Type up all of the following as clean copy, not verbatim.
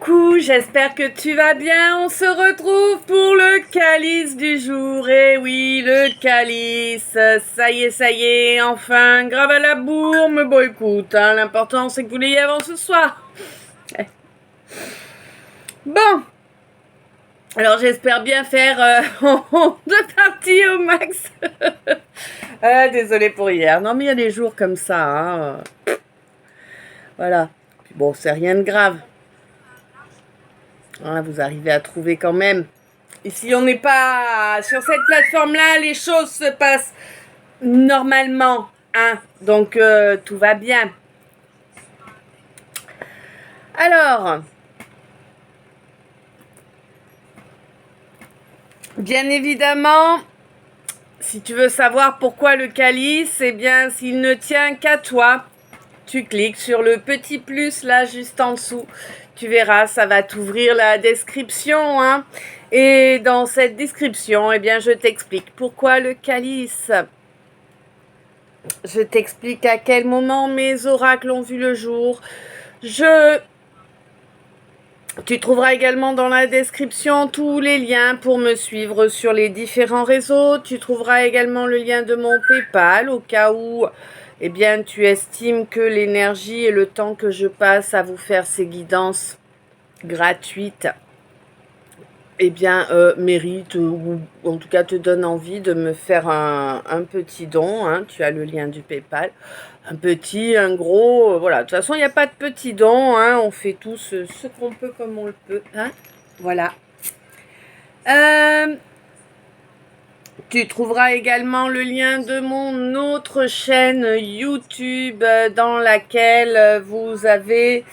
Coucou, j'espère que tu vas bien. On se retrouve pour le calice du jour. Et oui, le calice. Ça y est, enfin, grave à la bourre. Mais bon, écoute, hein, l'important c'est que vous l'ayez avant ce soir. Bon, alors j'espère bien faire deux parties au max. Désolée pour hier. Non, mais il y a des jours comme ça. Hein. Voilà. Puis bon, c'est rien de grave. Hein, vous arrivez à trouver quand même. Ici, on n'est pas sur cette plateforme-là, les choses se passent normalement, hein. Donc, tout va bien. Alors, bien évidemment, si tu veux savoir pourquoi le calice, eh bien, s'il ne tient qu'à toi, tu cliques sur le petit plus là, juste en dessous. Tu verras, ça va t'ouvrir la description, hein. Et dans cette description, eh bien, je t'explique pourquoi le calice. Je t'explique à quel moment mes oracles ont vu le jour. Tu trouveras également dans la description tous les liens pour me suivre sur les différents réseaux. Tu trouveras également le lien de mon PayPal au cas où eh bien, tu estimes que l'énergie et le temps que je passe à vous faire ces guidances gratuites eh bien, mérite ou en tout cas te donne envie de me faire un petit don. Hein. Tu as le lien du PayPal. Un petit, un gros, voilà. De toute façon, il n'y a pas de petit don. Hein. On fait tous ce qu'on peut comme on le peut. Hein. Voilà. Tu trouveras également le lien de mon autre chaîne YouTube dans laquelle vous avez...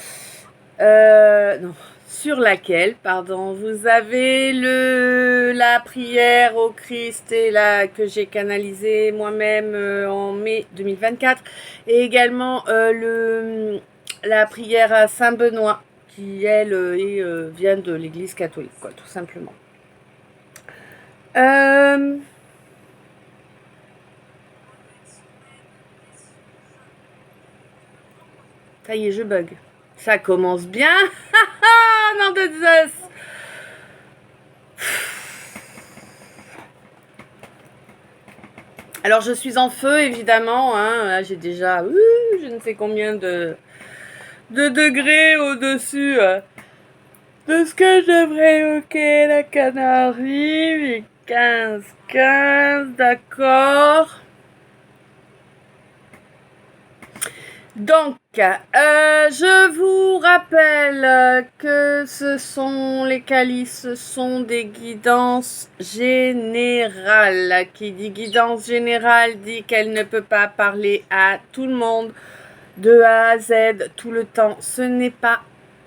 non, sur laquelle, pardon, vous avez la prière au Christ et que j'ai canalisée moi-même en mai 2024 et également la prière à Saint Benoît qui elle vient de l'église catholique, quoi, tout simplement. Ça y est, je bug. Ça commence bien. Non de Zeus. Alors je suis en feu évidemment. Hein. J'ai déjà je ne sais combien de degrés au-dessus de ce que je devrais. Ok, la Canarie. 15, d'accord. Donc, je vous rappelle que les calices, ce sont des guidances générales. Qui dit guidance générale dit qu'elle ne peut pas parler à tout le monde de A à Z tout le temps. Ce n'est pas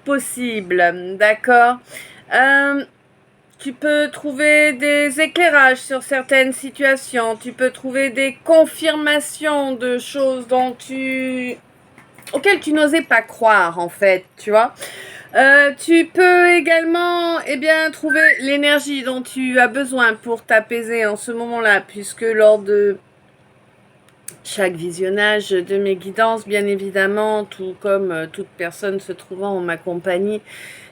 possible, d'accord? Tu peux trouver des éclairages sur certaines situations. Tu peux trouver des confirmations de choses auquel tu n'osais pas croire en fait, tu vois. Tu peux également trouver l'énergie dont tu as besoin pour t'apaiser en ce moment-là, puisque lors de chaque visionnage de mes guidances, bien évidemment, tout comme toute personne se trouvant en ma compagnie,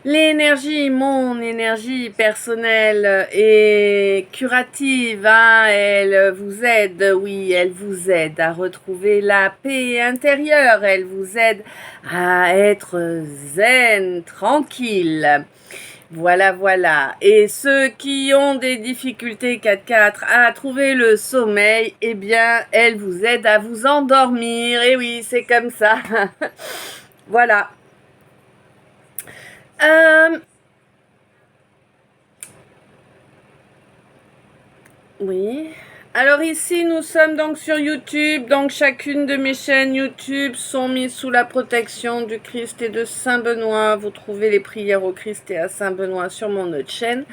l'énergie, mon énergie personnelle et curative, hein, elle vous aide, oui, elle vous aide à retrouver la paix intérieure, elle vous aide à être zen, tranquille. Voilà, voilà. Et ceux qui ont des difficultés 4-4 à trouver le sommeil, eh bien, elle vous aide à vous endormir. Et oui, c'est comme ça. Voilà. Oui. Alors ici, nous sommes donc sur YouTube. Donc chacune de mes chaînes YouTube sont mises sous la protection du Christ et de Saint Benoît. Vous trouvez les prières au Christ et à Saint Benoît sur mon autre chaîne,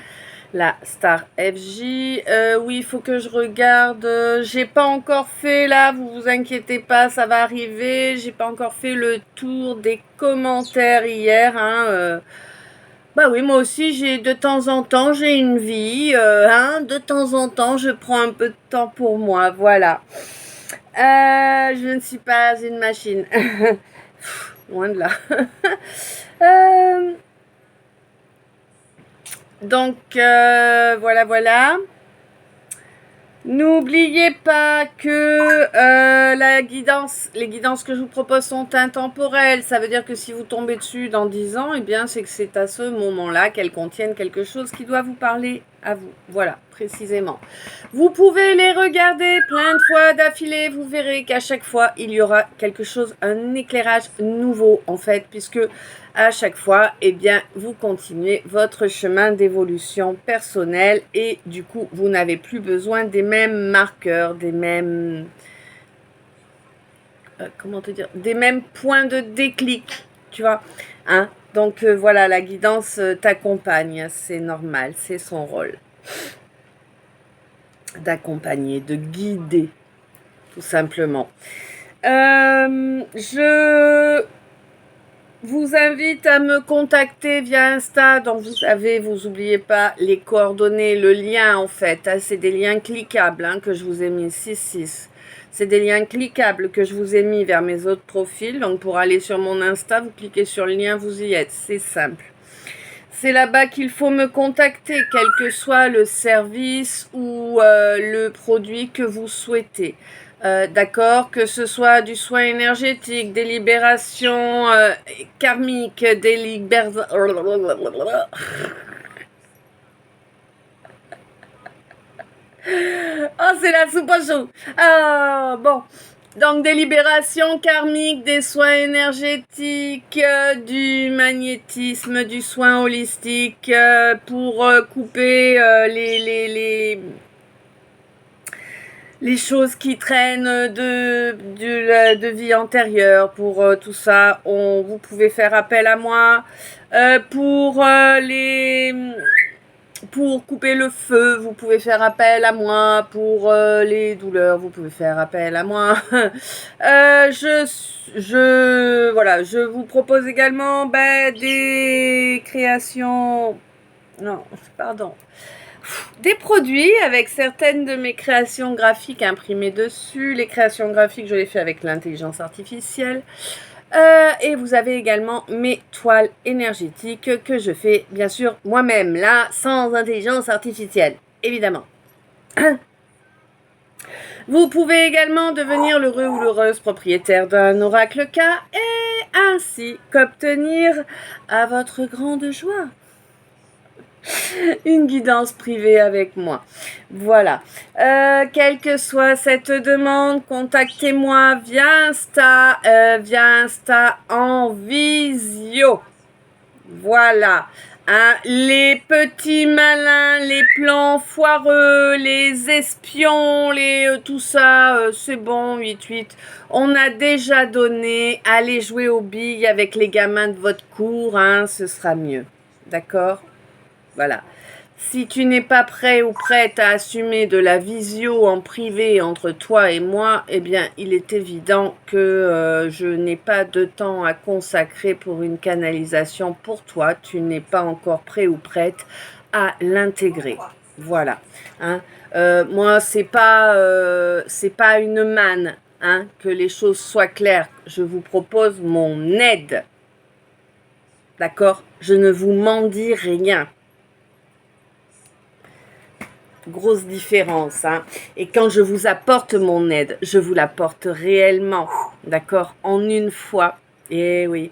la Star FJ. Oui, il faut que je regarde. J'ai pas encore fait là, vous inquiétez pas, ça va arriver. J'ai pas encore fait le tour des commentaires hier. Hein, bah oui, moi aussi, de temps en temps, j'ai une vie. De temps en temps, je prends un peu de temps pour moi. Voilà. Je ne suis pas une machine. Loin de là. Donc, voilà, voilà. N'oubliez pas que les guidances que je vous propose sont intemporelles. Ça veut dire que si vous tombez dessus dans 10 ans, eh bien, c'est que c'est à ce moment-là qu'elles contiennent quelque chose qui doit vous parler à vous. Voilà, précisément. Vous pouvez les regarder plein de fois d'affilée. Vous verrez qu'à chaque fois, il y aura quelque chose, un éclairage nouveau, en fait, puisque à chaque fois, eh bien, vous continuez votre chemin d'évolution personnelle et du coup, vous n'avez plus besoin des mêmes marqueurs, des mêmes, comment te dire, des mêmes points de déclic, tu vois, hein. Donc voilà, la guidance t'accompagne, c'est normal, c'est son rôle d'accompagner, de guider, tout simplement. Je vous invite à me contacter via Insta, donc vous oubliez pas les coordonnées, le lien en fait, hein, c'est des liens cliquables hein, que je vous ai mis, 6. C'est des liens cliquables que je vous ai mis vers mes autres profils, donc pour aller sur mon Insta, vous cliquez sur le lien, vous y êtes, c'est simple. C'est là-bas qu'il faut me contacter, quel que soit le service ou le produit que vous souhaitez. D'accord, que ce soit du soin énergétique, des libérations karmiques, des libérations... Oh, c'est la soupe au chou. Ah, bon. Donc, des libérations karmiques, des soins énergétiques, du magnétisme, du soin holistique, pour couper les choses qui traînent de vie antérieure. Pour tout ça, vous pouvez faire appel à moi. Pour couper le feu, vous pouvez faire appel à moi. Pour les douleurs, vous pouvez faire appel à moi. Voilà, je vous propose également des créations... Non, pardon. Des produits avec certaines de mes créations graphiques imprimées dessus. Les créations graphiques, je les fais avec l'intelligence artificielle. Et vous avez également mes toiles énergétiques que je fais bien sûr moi-même, là, sans intelligence artificielle, évidemment. Vous pouvez également devenir l'heureux ou l'heureuse propriétaire d'un oracle-K et ainsi qu'obtenir à votre grande joie une guidance privée avec moi. Voilà. Quelle que soit cette demande, contactez-moi via Insta en visio. Voilà. Hein, les petits malins, les plans foireux, les espions, tout ça, c'est bon, 8-8. On a déjà donné. Allez jouer aux billes avec les gamins de votre cour, hein, ce sera mieux. D'accord ? Voilà. Si tu n'es pas prêt ou prête à assumer de la visio en privé entre toi et moi, eh bien, il est évident que je n'ai pas de temps à consacrer pour une canalisation pour toi. Tu n'es pas encore prêt ou prête à l'intégrer. Voilà. Hein. Moi, c'est pas une manne. Hein, que les choses soient claires. Je vous propose mon aide. D'accord ? Je ne vous mendie rien. Grosse différence, hein. Et quand je vous apporte mon aide, je vous l'apporte réellement, d'accord, en une fois. Et oui,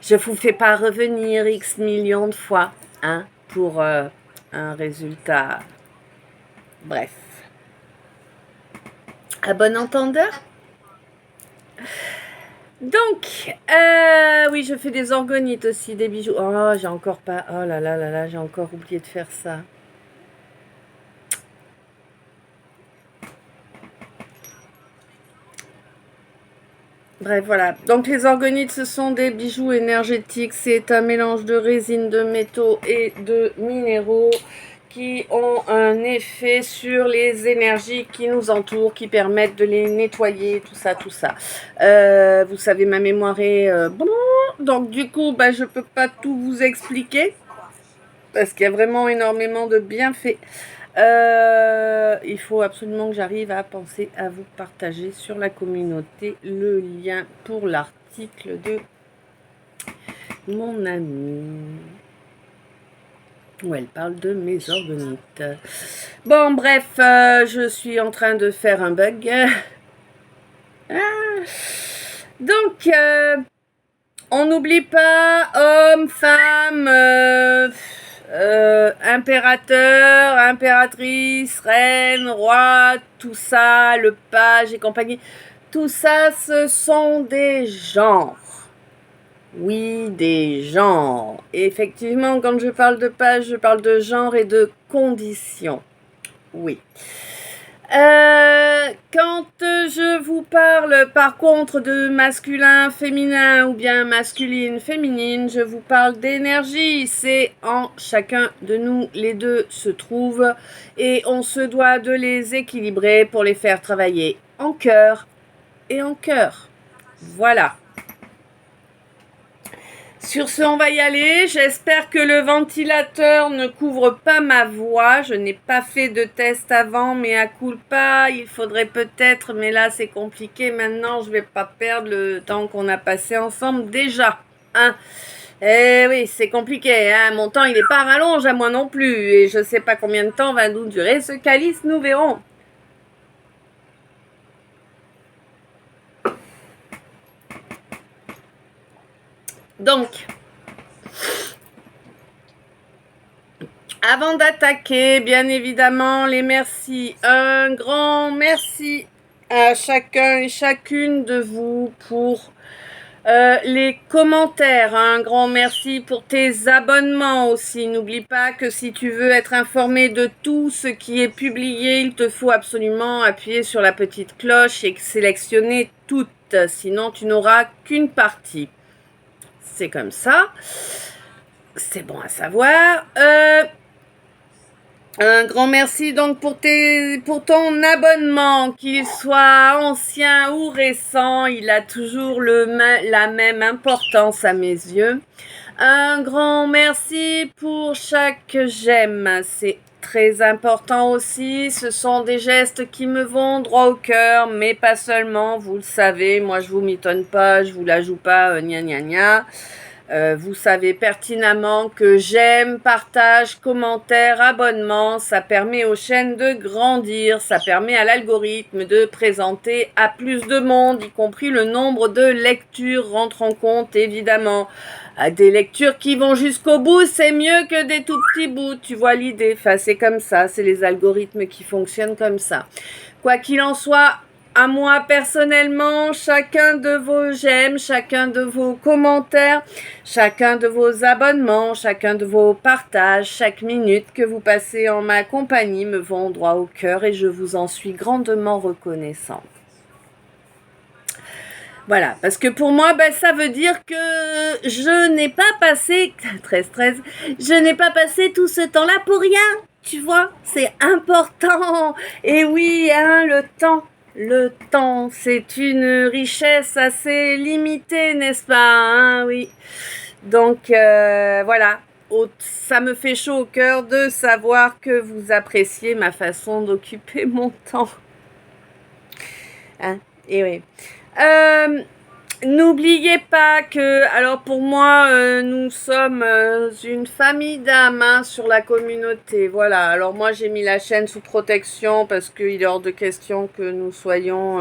je vous fais pas revenir X millions de fois, hein, pour un résultat. Bref. À bon entendeur. Donc, oui, je fais des orgonites aussi, des bijoux. Oh, j'ai encore pas. Oh là là là là, j'ai encore oublié de faire ça. Bref, voilà. Donc les orgonites, ce sont des bijoux énergétiques. C'est un mélange de résine, de métaux et de minéraux qui ont un effet sur les énergies qui nous entourent, qui permettent de les nettoyer, tout ça, tout ça. Vous savez, ma mémoire est... donc du coup, je ne peux pas tout vous expliquer parce qu'il y a vraiment énormément de bienfaits. Il faut absolument que j'arrive à penser à vous partager sur la communauté le lien pour l'article de mon ami. où elle parle de mes orgonites. Bon, bref, je suis en train de faire un bug. Donc, on n'oublie pas homme, femme, impérateur, impératrice, reine, roi, tout ça, le page et compagnie. Tout ça, ce sont des genres. Oui, des genres. Et effectivement, quand je parle de page, je parle de genre et de conditions. Oui. Quand je vous parle par contre de masculin, féminin ou bien masculine, féminine, je vous parle d'énergie. C'est en chacun de nous, les deux se trouvent et on se doit de les équilibrer pour les faire travailler en cœur et en cœur. Voilà. Sur ce, on va y aller. J'espère que le ventilateur ne couvre pas ma voix. Je n'ai pas fait de test avant, mais à culpa, il faudrait peut-être, mais là c'est compliqué. Maintenant, je vais pas perdre le temps qu'on a passé ensemble déjà. Hein. Eh oui, c'est compliqué. Hein. Mon temps, il n'est pas rallonge à moi non plus. Et je sais pas combien de temps va nous durer ce calice, nous verrons. Donc, avant d'attaquer, bien évidemment, les merci. Un grand merci à chacun et chacune de vous pour les commentaires. Un grand merci pour tes abonnements aussi. N'oublie pas que si tu veux être informé de tout ce qui est publié, il te faut absolument appuyer sur la petite cloche et sélectionner toutes. Sinon, tu n'auras qu'une partie. C'est comme ça. C'est bon à savoir. Un grand merci donc pour ton abonnement, qu'il soit ancien ou récent, il a toujours la même importance à mes yeux. Un grand merci pour chaque j'aime, c'est très important aussi, ce sont des gestes qui me vont droit au cœur, mais pas seulement, vous le savez, moi je vous mitonne pas, je vous la joue pas, gna gna gna. Vous savez pertinemment que j'aime, partage, commentaire, abonnement, ça permet aux chaînes de grandir, ça permet à l'algorithme de présenter à plus de monde, y compris le nombre de lectures rentre en compte évidemment. Des lectures qui vont jusqu'au bout, c'est mieux que des tout petits bouts, tu vois l'idée, enfin, c'est comme ça, c'est les algorithmes qui fonctionnent comme ça. Quoi qu'il en soit, à moi personnellement, chacun de vos j'aime, chacun de vos commentaires, chacun de vos abonnements, chacun de vos partages, chaque minute que vous passez en ma compagnie me vont droit au cœur et je vous en suis grandement reconnaissante. Voilà, parce que pour moi, ça veut dire que je n'ai pas passé, 13, je n'ai pas passé tout ce temps-là pour rien, tu vois, c'est important. Et oui, hein, le temps, c'est une richesse assez limitée, n'est-ce pas, hein, oui. Donc, voilà, ça me fait chaud au cœur de savoir que vous appréciez ma façon d'occuper mon temps. Hein, et oui. N'oubliez pas que, alors pour moi, nous sommes une famille d'âmes hein, sur la communauté. Voilà, alors moi j'ai mis la chaîne sous protection parce qu'il est hors de question que nous soyons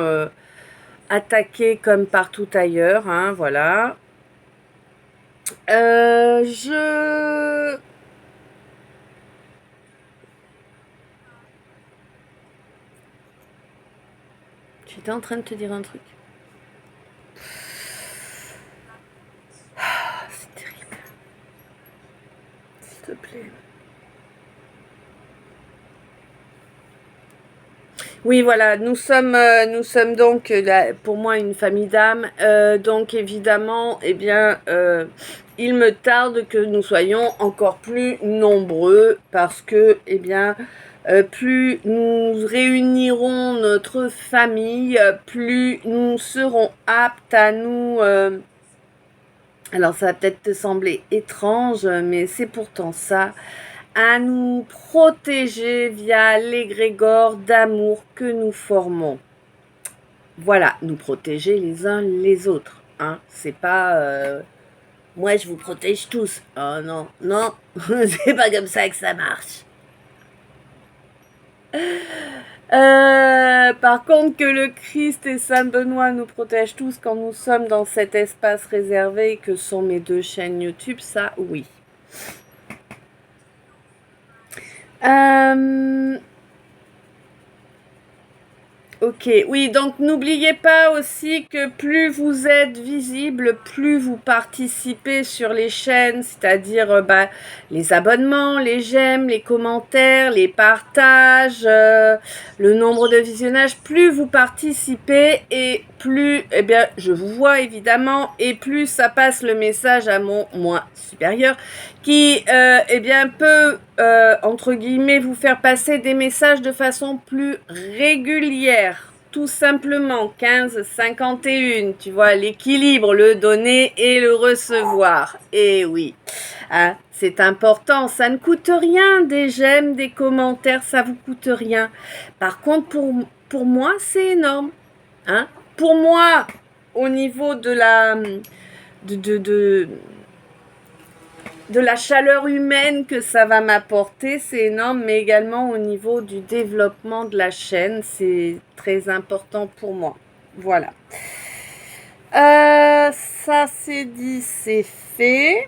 attaqués comme partout ailleurs. Hein, voilà. J'étais en train de te dire un truc. C'est terrible. S'il te plaît. Oui, voilà, nous sommes donc, pour moi, une famille d'âmes. Donc, évidemment, eh bien, il me tarde que nous soyons encore plus nombreux parce que, eh bien, plus nous réunirons notre famille, plus nous serons aptes à nous... alors, ça va peut-être te sembler étrange, mais c'est pourtant ça, à nous protéger via l'égrégore d'amour que nous formons. Voilà, nous protéger les uns les autres. Hein. C'est pas Moi, je vous protège tous. Oh non, non, c'est pas comme ça que ça marche. Par contre, que le Christ et Saint Benoît nous protègent tous quand nous sommes dans cet espace réservé que sont mes 2 chaînes YouTube, ça, oui. Ok, oui, donc n'oubliez pas aussi que plus vous êtes visible, plus vous participez sur les chaînes, c'est-à-dire les abonnements, les j'aime, les commentaires, les partages, le nombre de visionnages, plus vous participez et plus, eh bien, je vous vois évidemment, et plus ça passe le message à mon moi supérieur qui, eh bien, peut, entre guillemets, vous faire passer des messages de façon plus régulière. Tout simplement, 15-51, tu vois, l'équilibre, le donner et le recevoir. Et oui, hein, c'est important, ça ne coûte rien, des j'aime, des commentaires, ça vous coûte rien. Par contre, pour moi, c'est énorme. Hein. Pour moi, au niveau de la... de la chaleur humaine que ça va m'apporter, c'est énorme, mais également au niveau du développement de la chaîne, c'est très important pour moi. Voilà. Ça c'est dit, c'est fait.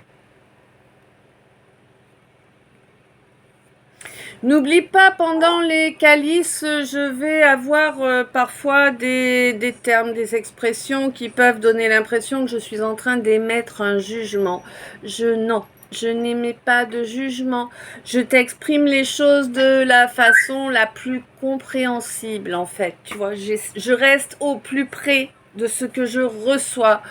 N'oublie pas, pendant les calices, je vais avoir parfois des termes, des expressions qui peuvent donner l'impression que je suis en train d'émettre un jugement. Non, je n'émets pas de jugement. Je t'exprime les choses de la façon la plus compréhensible, en fait. Tu vois, je reste au plus près de ce que je reçois.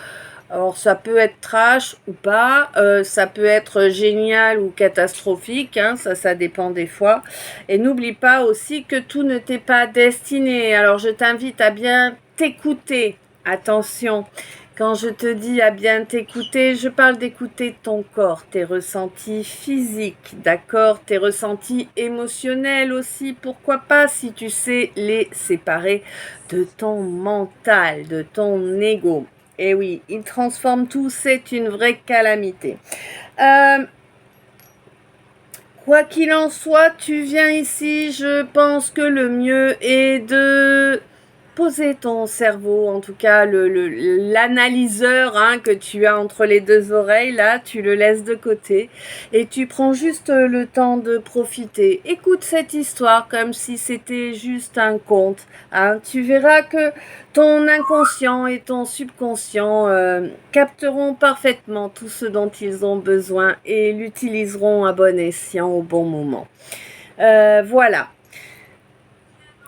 Alors ça peut être trash ou pas, ça peut être génial ou catastrophique, hein, ça dépend des fois. Et n'oublie pas aussi que tout ne t'est pas destiné. Alors je t'invite à bien t'écouter. Attention, quand je te dis à bien t'écouter, je parle d'écouter ton corps, tes ressentis physiques, d'accord, tes ressentis émotionnels aussi, pourquoi pas si tu sais les séparer de ton mental, de ton ego. Et oui, il transforme tout, c'est une vraie calamité. Quoi qu'il en soit, tu viens ici, je pense que le mieux est de poser ton cerveau, en tout cas l'analyseur hein, que tu as entre les 2 oreilles, là, tu le laisses de côté et tu prends juste le temps de profiter. Écoute cette histoire comme si c'était juste un conte. Hein. Tu verras que ton inconscient et ton subconscient capteront parfaitement tout ce dont ils ont besoin et l'utiliseront à bon escient au bon moment. Voilà.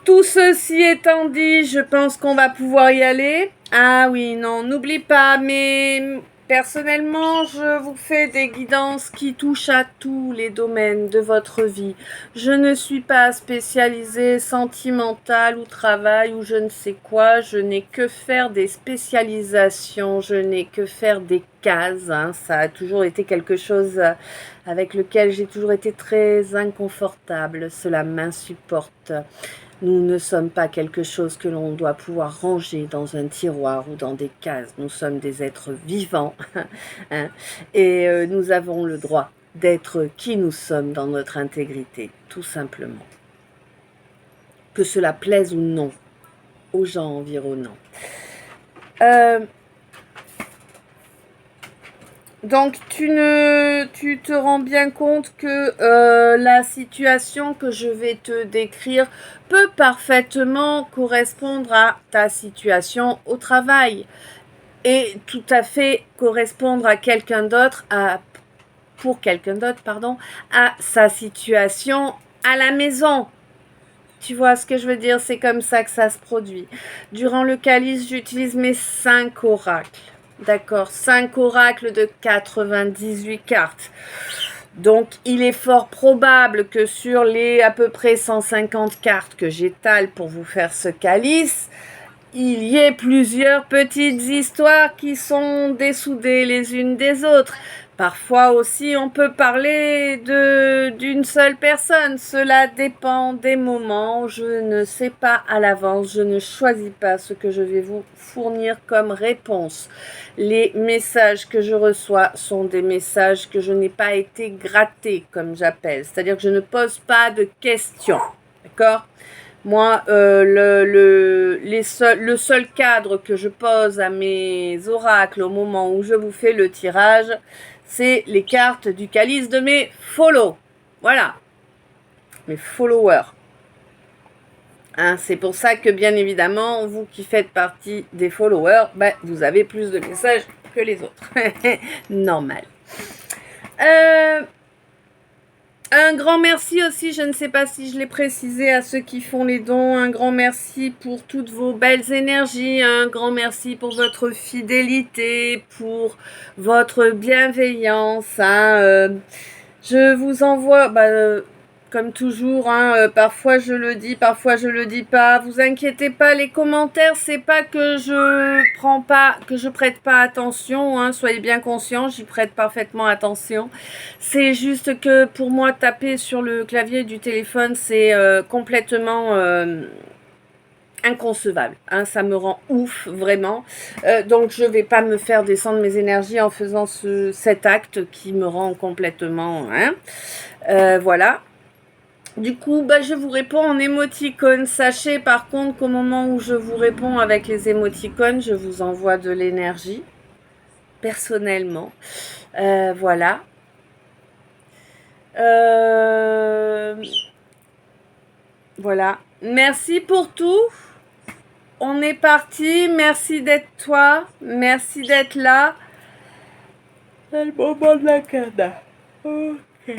Tout ceci étant dit, je pense qu'on va pouvoir y aller. Ah oui, non, n'oublie pas, mais personnellement, je vous fais des guidances qui touchent à tous les domaines de votre vie. Je ne suis pas spécialisée sentimentale ou travail ou je ne sais quoi. Je n'ai que faire des spécialisations, je n'ai que faire des cases. Hein. Ça a toujours été quelque chose avec lequel j'ai toujours été très inconfortable. Cela m'insupporte. Nous ne sommes pas quelque chose que l'on doit pouvoir ranger dans un tiroir ou dans des cases. Nous sommes des êtres vivants hein, et nous avons le droit d'être qui nous sommes dans notre intégrité, tout simplement. Que cela plaise ou non aux gens environnants. Donc tu te rends bien compte que la situation que je vais te décrire peut parfaitement correspondre à ta situation au travail et tout à fait correspondre à quelqu'un d'autre, pour quelqu'un d'autre, pardon, à sa situation à la maison. Tu vois ce que je veux dire? C'est comme ça que ça se produit. Durant le calice, j'utilise mes 5 oracles. D'accord, 5 oracles de 98 cartes. Donc, il est fort probable que sur les à peu près 150 cartes que j'étale pour vous faire ce calice, il y ait plusieurs petites histoires qui sont dessoudées les unes des autres. Parfois aussi, on peut parler d'une seule personne. Cela dépend des moments. Je ne sais pas à l'avance. Je ne choisis pas ce que je vais vous fournir comme réponse. Les messages que je reçois sont des messages que je n'ai pas été gratté, comme j'appelle. C'est-à-dire que je ne pose pas de questions. D'accord ? Moi, le seul cadre que je pose à mes oracles au moment où je vous fais le tirage, c'est les cartes du calice de mes follow. Voilà, mes followers. Hein, c'est pour ça que, bien évidemment, vous qui faites partie des followers, ben, vous avez plus de messages que les autres. Normal. Un grand merci aussi, je ne sais pas si je l'ai précisé à ceux qui font les dons, un grand merci pour toutes vos belles énergies, un grand merci pour votre fidélité, pour votre bienveillance. Hein, je vous envoie, comme toujours, hein, parfois je le dis, parfois je le dis pas. Vous inquiétez pas, les commentaires, c'est pas que je prête pas attention, hein, soyez bien conscients, j'y prête parfaitement attention. C'est juste que pour moi, taper sur le clavier du téléphone, c'est complètement inconcevable. Hein, ça me rend ouf, vraiment. Donc, je vais pas me faire descendre mes énergies en faisant cet acte qui me rend complètement... Hein, voilà. Du coup, je vous réponds en émoticône. Sachez par contre qu'au moment où je vous réponds avec les émoticônes, je vous envoie de l'énergie, personnellement. Voilà. Voilà. Merci pour tout. On est parti. Merci d'être toi. Merci d'être là. C'est le moment de la cana. Ok.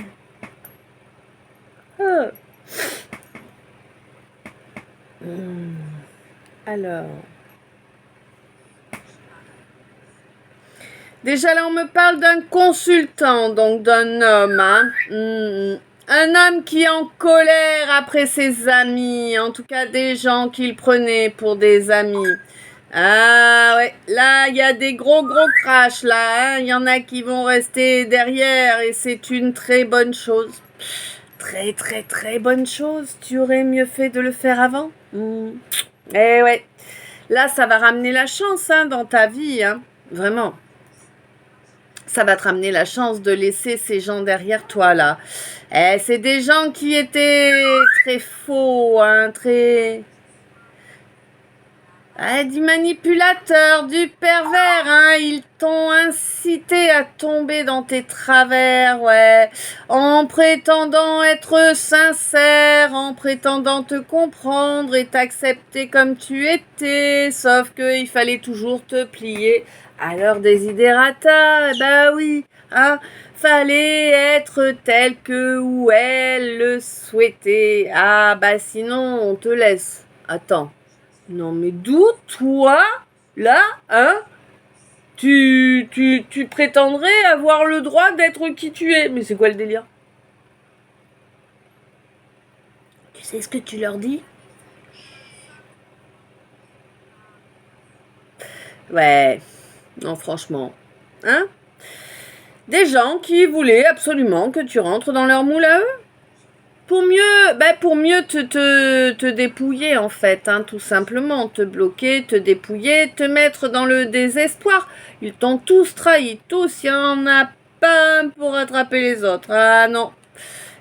Alors. Déjà là, on me parle d'un consultant, donc d'un homme. Hein. Un homme qui est en colère après ses amis. En tout cas, des gens qu'il prenait pour des amis. Ah ouais, là, il y a des gros crashs là. Il y en a qui vont rester derrière et c'est une très bonne chose. Très bonne chose. Tu aurais mieux fait de le faire avant. Eh ouais. Là, ça va ramener la chance hein, dans ta vie. Hein. Vraiment. Ça va te ramener la chance de laisser ces gens derrière toi, là. C'est des gens qui étaient très faux, hein, très... du manipulateur, du pervers, hein. Ils t'ont incité à tomber dans tes travers, ouais. En prétendant être sincère, en prétendant te comprendre et t'accepter comme tu étais. Sauf qu'il fallait toujours te plier à leur désidérata, bah oui, hein, fallait être tel que ou elle le souhaitait. Ah, bah sinon, on te laisse. Attends. Non, mais d'où, toi, là, hein, tu prétendrais avoir le droit d'être qui tu es. Mais c'est quoi le délire? Tu sais ce que tu leur dis? Ouais... Non, franchement. Hein? Des gens qui voulaient absolument que tu rentres dans leur moule à eux. Pour mieux te dépouiller, en fait, hein, tout simplement. Te bloquer, te dépouiller, te mettre dans le désespoir. Ils t'ont tous trahi, tous. Il n'y en a pas un pour rattraper les autres. Ah non.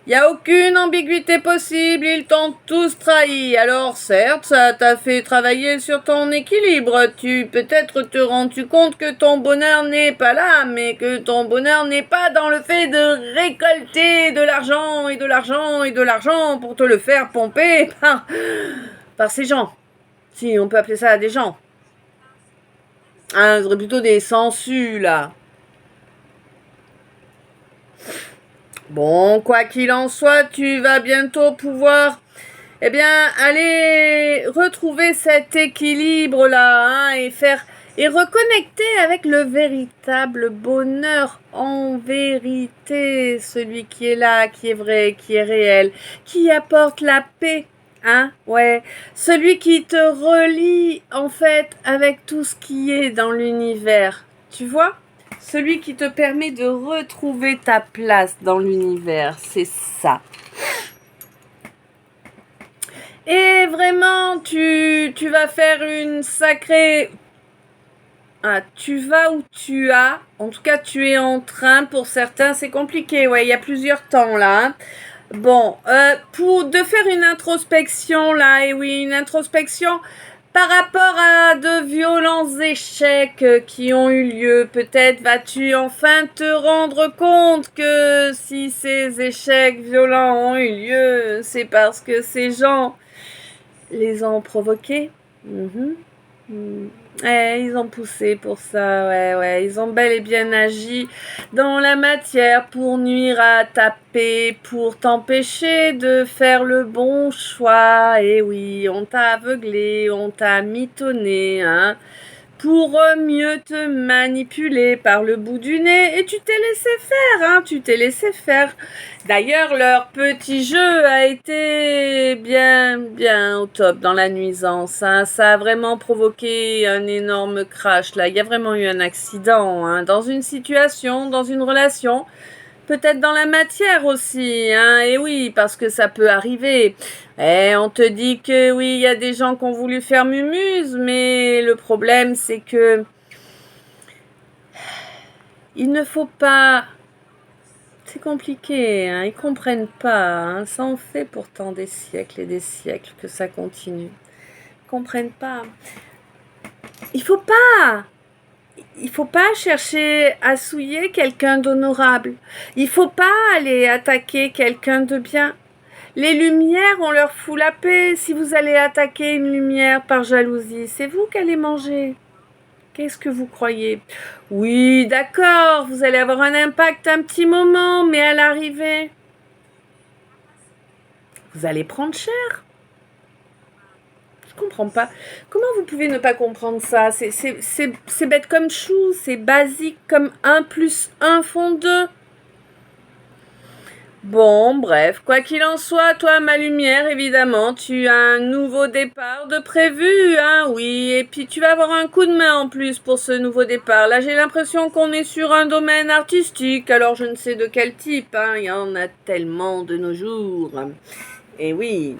Il n'y a aucune ambiguïté possible, ils t'ont tous trahi. Alors certes, ça t'a fait travailler sur ton équilibre. Tu peut-être te rends-tu compte que ton bonheur n'est pas là, mais que ton bonheur n'est pas dans le fait de récolter de l'argent et de l'argent et de l'argent pour te le faire pomper par ces gens. Si on peut appeler ça des gens. Hein, ce serait plutôt des sangsues là. Bon, quoi qu'il en soit, tu vas bientôt pouvoir, aller retrouver cet équilibre-là, hein, et reconnecter avec le véritable bonheur en vérité, celui qui est là, qui est vrai, qui est réel, qui apporte la paix, hein, ouais, celui qui te relie, en fait, avec tout ce qui est dans l'univers, tu vois? Celui qui te permet de retrouver ta place dans l'univers, c'est ça. Et vraiment, tu vas faire une sacrée... Ah, tu vas où tu as. En tout cas, tu es en train. Pour certains, c'est compliqué. Ouais, il y a plusieurs temps là. Hein. Bon, de faire une introspection là, et oui, une introspection par rapport à de violents échecs qui ont eu lieu. Peut-être vas-tu enfin te rendre compte que si ces échecs violents ont eu lieu, c'est parce que ces gens les ont provoqués. Ils ont poussé pour ça, ouais. Ils ont bel et bien agi dans la matière pour nuire à ta paix, pour t'empêcher de faire le bon choix. Et oui, on t'a aveuglé, on t'a mitonné, hein, pour mieux te manipuler par le bout du nez. Et tu t'es laissé faire, hein, tu t'es laissé faire. D'ailleurs, leur petit jeu a été bien au top dans la nuisance. Hein. Ça a vraiment provoqué un énorme crash. Là, il y a vraiment eu un accident hein, dans une situation, dans une relation. Peut-être dans la matière aussi, hein, et oui, parce que ça peut arriver. On te dit que oui, il y a des gens qui ont voulu faire mumuse, mais le problème, c'est que il ne faut pas... C'est compliqué, hein, ils comprennent pas, hein, ça en fait pourtant des siècles et des siècles que ça continue. Ils comprennent pas. Il faut pas chercher à souiller quelqu'un d'honorable. Il faut pas aller attaquer quelqu'un de bien. Les lumières, on leur fout la paix. Si vous allez attaquer une lumière par jalousie, c'est vous qui allez manger. Qu'est-ce que vous croyez? Oui, d'accord, vous allez avoir un impact un petit moment, mais à l'arrivée, vous allez prendre cher. Je comprends pas. Comment vous pouvez ne pas comprendre ça? C'est bête comme chou, c'est basique comme 1 plus 1 font 2. Bon, bref, quoi qu'il en soit, toi, ma lumière, évidemment, tu as un nouveau départ de prévu, hein, oui, et puis tu vas avoir un coup de main en plus pour ce nouveau départ. Là, j'ai l'impression qu'on est sur un domaine artistique, alors je ne sais de quel type, hein, il y en a tellement de nos jours. Et oui.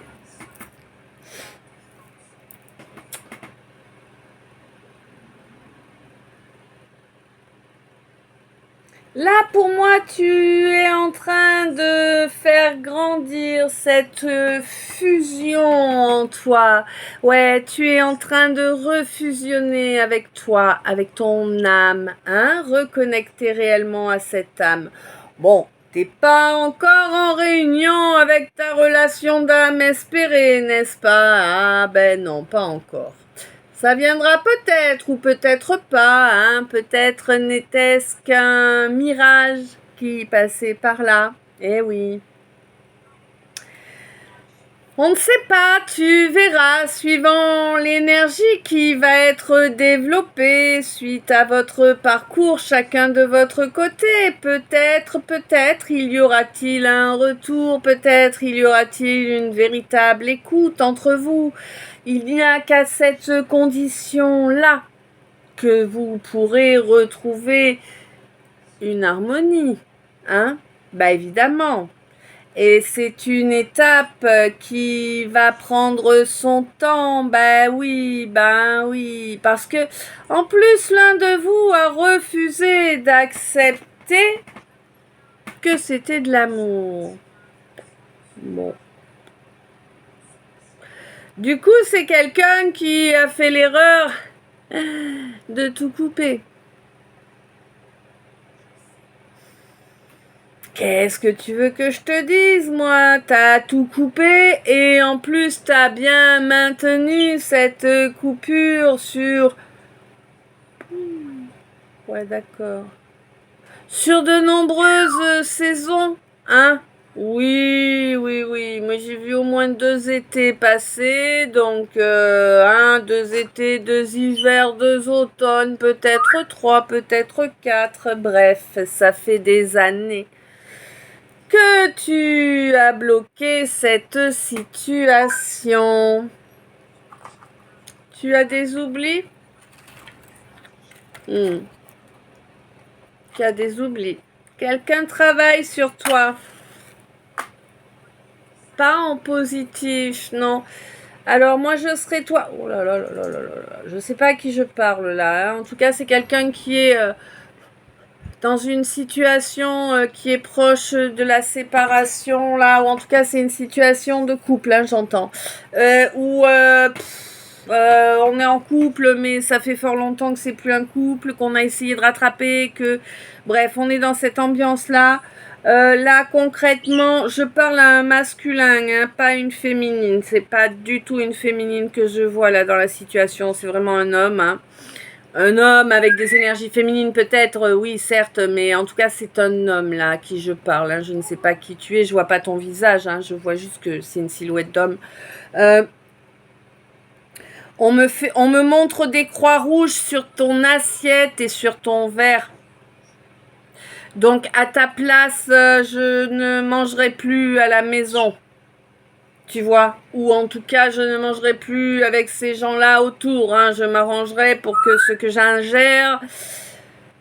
Là, pour moi, tu es en train de faire grandir cette fusion en toi. Ouais, tu es en train de refusionner avec toi, avec ton âme, hein, reconnecter réellement à cette âme. Bon, t'es pas encore en réunion avec ta relation d'âme espérée, n'est-ce pas? Ah ben non, pas encore. Ça viendra peut-être ou peut-être pas, hein. Peut-être n'était-ce qu'un mirage qui passait par là. Eh oui. On ne sait pas, tu verras, suivant l'énergie qui va être développée suite à votre parcours, chacun de votre côté. Peut-être il y aura-t-il un retour, peut-être il y aura-t-il une véritable écoute entre vous. Il n'y a qu'à cette condition-là que vous pourrez retrouver une harmonie, hein? Bah évidemment. Et c'est une étape qui va prendre son temps, ben oui, parce que en plus l'un de vous a refusé d'accepter que c'était de l'amour. Bon. Du coup, c'est quelqu'un qui a fait l'erreur de tout couper. Qu'est-ce que tu veux que je te dise, moi? T'as tout coupé et en plus t'as bien maintenu cette coupure sur... Ouais, d'accord. Sur de nombreuses saisons, hein? Oui. Moi, j'ai vu au moins 2 étés passer, donc 2 étés, 2 hivers, 2 automnes, peut-être 3, peut-être 4. Bref, ça fait des années que tu as bloqué cette situation. Tu as des oublis? tu as des oublis. Quelqu'un travaille sur toi. Pas en positif, non. Alors moi je serais toi. Oh là là là là là là là. Je sais pas à qui je parle là. Hein. En tout cas c'est quelqu'un qui est dans une situation qui est proche de la séparation là, ou en tout cas c'est une situation de couple, hein, j'entends. Où on est en couple mais ça fait fort longtemps que c'est plus un couple, qu'on a essayé de rattraper, que bref on est dans cette ambiance là. Là concrètement je parle à un masculin, hein, pas une féminine, c'est pas du tout une féminine que je vois là dans la situation, c'est vraiment un homme, hein. Un homme avec des énergies féminines peut-être, oui certes, mais en tout cas c'est un homme là à qui je parle, hein. Je ne sais pas qui tu es, je vois pas ton visage, hein. Je vois juste que c'est une silhouette d'homme. On me montre des croix rouges sur ton assiette et sur ton verre. Donc à ta place, je ne mangerai plus à la maison. Tu vois, ou en tout cas je ne mangerai plus avec ces gens-là autour, hein. Je m'arrangerai pour que ce que j'ingère,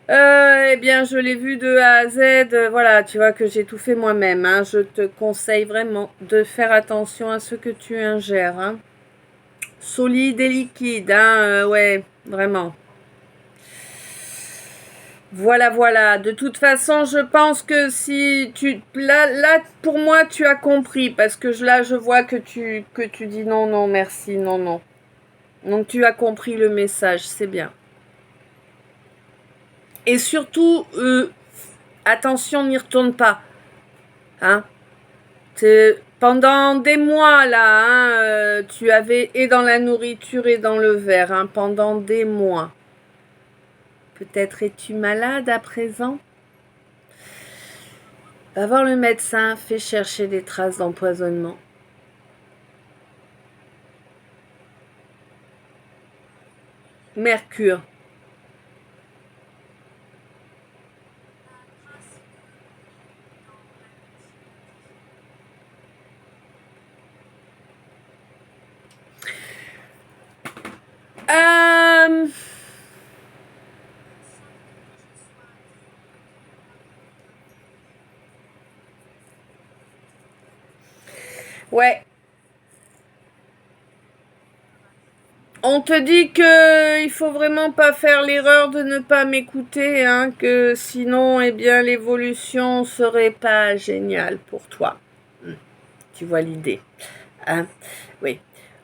eh bien je l'ai vu de A à Z, voilà, tu vois que j'ai tout fait moi-même, hein. Je te conseille vraiment de faire attention à ce que tu ingères, hein. Solide et liquide, hein, ouais, vraiment. Voilà, voilà. De toute façon, je pense que si tu... Là, pour moi, tu as compris. Parce que là, je vois que tu dis non, non, merci, non, non. Donc, tu as compris le message. C'est bien. Et surtout, attention, n'y retourne pas. Hein? Pendant des mois, là, hein, tu avais et dans la nourriture et dans le verre. Hein, pendant des mois. Peut-être es-tu malade à présent? Va voir le médecin, fais chercher des traces d'empoisonnement. Mercure. Ouais. On te dit que il faut vraiment pas faire l'erreur de ne pas m'écouter, hein, que sinon, eh bien, l'évolution serait pas géniale pour toi. Tu vois l'idée, hein? Oui.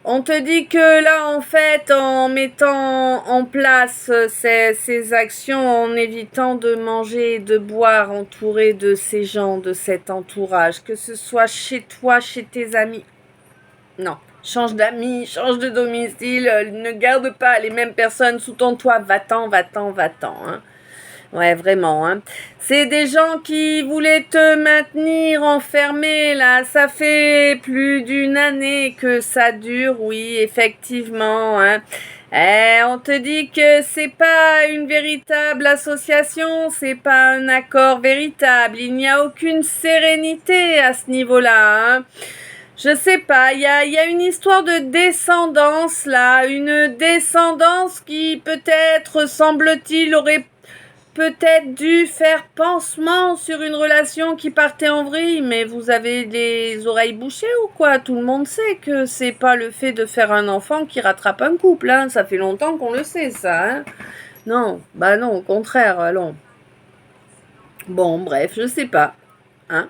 On te dit que là, en fait, en mettant en place ces actions, en évitant de manger et de boire entouré de ces gens, de cet entourage, que ce soit chez toi, chez tes amis, non. Change d'amis, change de domicile, ne garde pas les mêmes personnes sous ton toit, va-t'en, va-t'en, va-t'en, hein. Ouais, vraiment, hein. C'est des gens qui voulaient te maintenir enfermé, là. Ça fait plus d'une année que ça dure, oui, effectivement, hein. On te dit que c'est pas une véritable association, c'est pas un accord véritable. Il n'y a aucune sérénité à ce niveau-là, hein. Je sais pas, il y a une histoire de descendance là, une descendance qui peut-être, semble-t-il, aurait peut-être dû faire pansement sur une relation qui partait en vrille, mais vous avez les oreilles bouchées ou quoi? Tout le monde sait que c'est pas le fait de faire un enfant qui rattrape un couple, hein. Ça fait longtemps qu'on le sait, ça, hein. Non, bah non, au contraire, allons. Bon, bref, je sais pas, hein.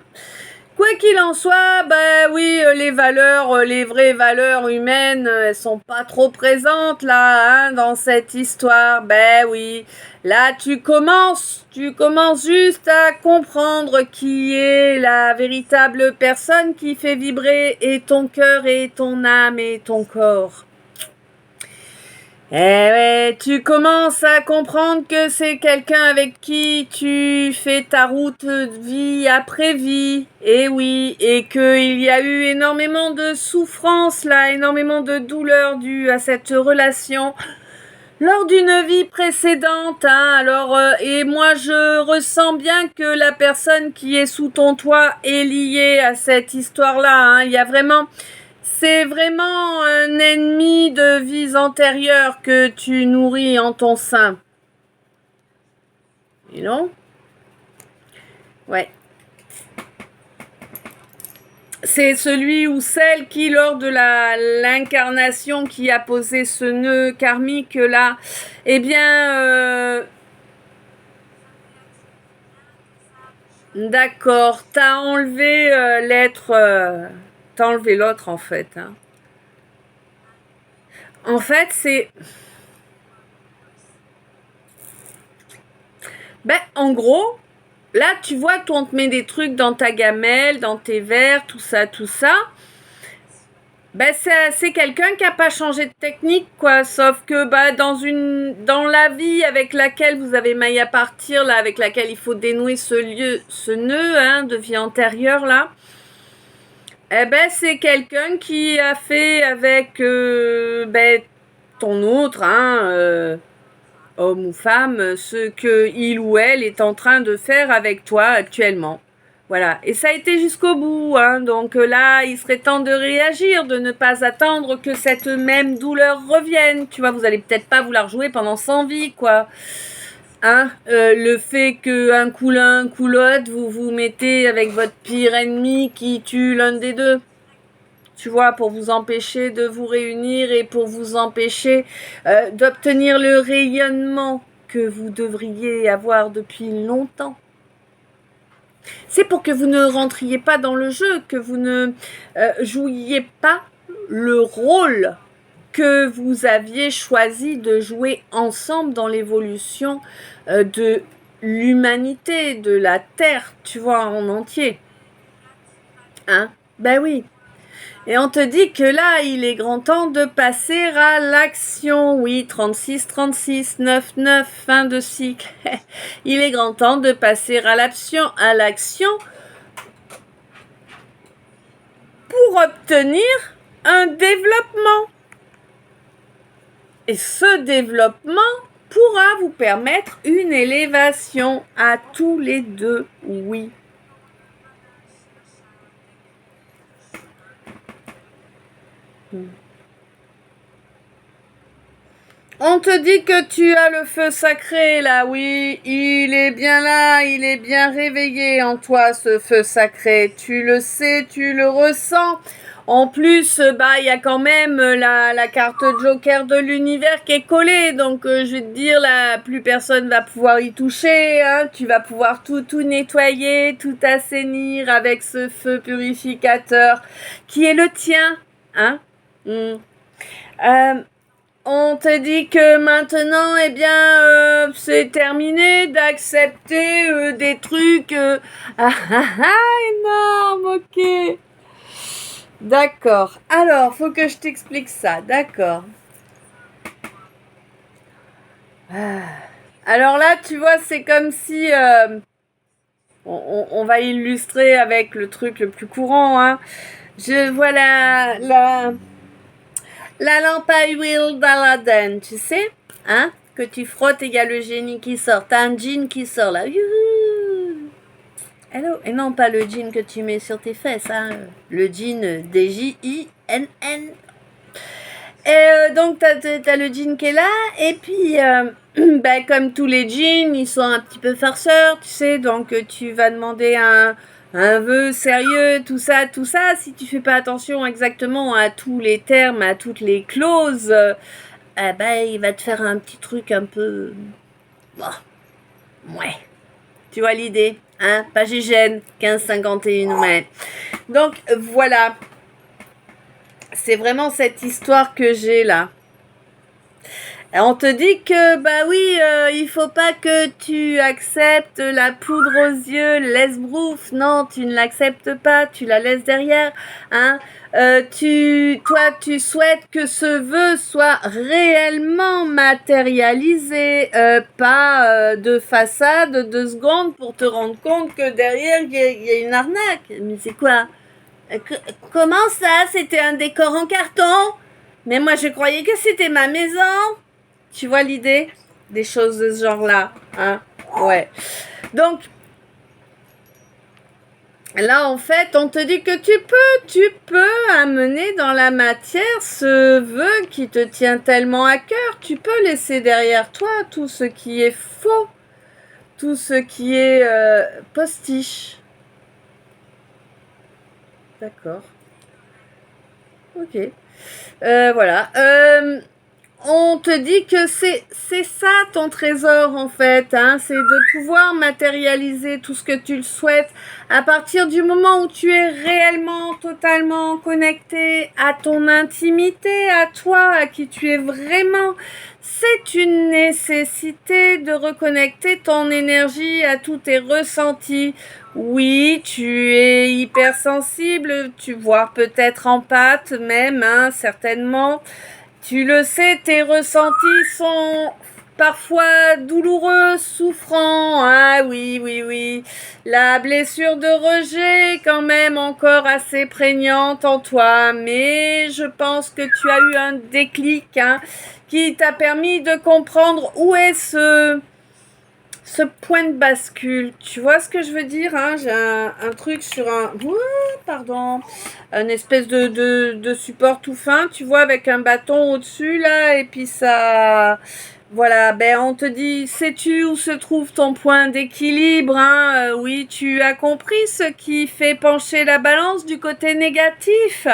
Quoi qu'il en soit, bah oui, les valeurs, les vraies valeurs humaines, elles sont pas trop présentes là, hein, dans cette histoire. Ben oui, là tu commences juste à comprendre qui est la véritable personne qui fait vibrer et ton cœur et ton âme et ton corps. Eh ouais, tu commences à comprendre que c'est quelqu'un avec qui tu fais ta route vie après vie. Et oui, et qu'il y a eu énormément de souffrance là, énormément de douleur due à cette relation lors d'une vie précédente, hein. Alors, et moi je ressens bien que la personne qui est sous ton toit est liée à cette histoire-là, hein. Il y a vraiment... C'est vraiment un ennemi de vies antérieures que tu nourris en ton sein. Et non? Ouais. C'est celui ou celle qui, lors de l'incarnation qui a posé ce nœud karmique là, eh bien, d'accord, t'as enlevé l'être, t'as enlevé l'autre en fait. Hein. En fait, c'est, ben, en gros, là, tu vois, toi, on te met des trucs dans ta gamelle, dans tes verres, tout ça, tout ça. Ben, c'est quelqu'un qui n'a pas changé de technique, quoi. Sauf que bah, dans la vie avec laquelle vous avez maille à partir, là, avec laquelle il faut dénouer ce nœud hein, de vie antérieure, là, eh ben, c'est quelqu'un qui a fait avec ben, ton autre, hein, homme ou femme, ce que il ou elle est en train de faire avec toi actuellement. Voilà. Et ça a été jusqu'au bout. Hein. Donc là, il serait temps de réagir, de ne pas attendre que cette même douleur revienne. Tu vois, vous allez peut-être pas vouloir jouer pendant 100 vies, quoi. Hein, le fait qu'un coup l'un, un coup l'autre, vous vous mettez avec votre pire ennemi qui tue l'un des deux. Tu vois, pour vous empêcher de vous réunir et pour vous empêcher d'obtenir le rayonnement que vous devriez avoir depuis longtemps. C'est pour que vous ne rentriez pas dans le jeu, que vous ne jouiez pas le rôle que vous aviez choisi de jouer ensemble dans l'évolution de l'humanité, de la Terre, tu vois, en entier. Hein? Ben oui. Et on te dit que là, il est grand temps de passer à l'action. Oui, 36, 36, 9, 9, fin de cycle. Il est grand temps de passer à l'action pour obtenir un développement. Et ce développement pourra vous permettre une élévation à tous les deux, oui. On te dit que tu as le feu sacré là, oui, il est bien là, il est bien réveillé en toi ce feu sacré, tu le sais, tu le ressens. En plus, bah, il y a quand même la carte Joker de l'univers qui est collée, donc je vais te dire, là, plus personne va pouvoir y toucher, hein. Tu vas pouvoir tout nettoyer, tout assainir avec ce feu purificateur qui est le tien, hein. On te dit que maintenant, eh bien, c'est terminé d'accepter des trucs. Énorme, ok. D'accord. Alors, faut que je t'explique ça. D'accord. Alors là, tu vois, c'est comme si... on va illustrer avec le truc le plus courant. Hein. Je vois la lampe à huile d'Aladin, tu sais, hein, que tu frottes et il y a le génie qui sort. T'as un jean qui sort là. Youhou. Hello. Et non, pas le jean que tu mets sur tes fesses, hein. Le jean D-J-I-N-N. Et donc, t'as le jean qui est là. Et puis, bah, comme tous les jeans, ils sont un petit peu farceurs, tu sais. Donc, tu vas demander un vœu sérieux, tout ça. Si tu fais pas attention exactement à tous les termes, à toutes les clauses, bah, il va te faire un petit truc un peu... Bon, ouais. Tu vois l'idée, hein? Page hygiène, 1551, ouais. Donc, voilà. C'est vraiment cette histoire que j'ai là. Et on te dit que, bah oui, il faut pas que tu acceptes la poudre aux yeux, l'esbrouf. Non, tu ne l'acceptes pas, tu la laisses derrière. Hein. Toi, tu souhaites que ce vœu soit réellement matérialisé, pas de façade, 2 secondes pour te rendre compte que derrière, il y a une arnaque. Mais c'est quoi? Comment ça? C'était un décor en carton? Mais moi, je croyais que c'était ma maison. Tu vois l'idée? Des choses de ce genre-là. Hein? Ouais. Donc, là, en fait, on te dit que tu peux amener dans la matière ce vœu qui te tient tellement à cœur. Tu peux laisser derrière toi tout ce qui est faux. tout ce qui est postiche. D'accord. Ok. Voilà. On te dit que c'est ça ton trésor en fait, hein, c'est de pouvoir matérialiser tout ce que tu le souhaites à partir du moment où tu es réellement totalement connecté à ton intimité, à toi, à qui tu es vraiment. C'est une nécessité de reconnecter ton énergie à tous tes ressentis. Oui, tu es hypersensible, tu vois peut-être empathe même, hein, certainement. Tu le sais, tes ressentis sont parfois douloureux, souffrants. Ah oui, oui, oui. La blessure de rejet est quand même encore assez prégnante en toi, mais je pense que tu as eu un déclic, hein, qui t'a permis de comprendre où est ce point de bascule. Tu vois ce que je veux dire, hein? J'ai un truc sur un... Ouh, pardon. Un espèce de support tout fin, tu vois, avec un bâton au-dessus, là, et puis ça... Voilà, ben on te dit, sais-tu où se trouve ton point d'équilibre, hein? Oui, tu as compris ce qui fait pencher la balance du côté négatif.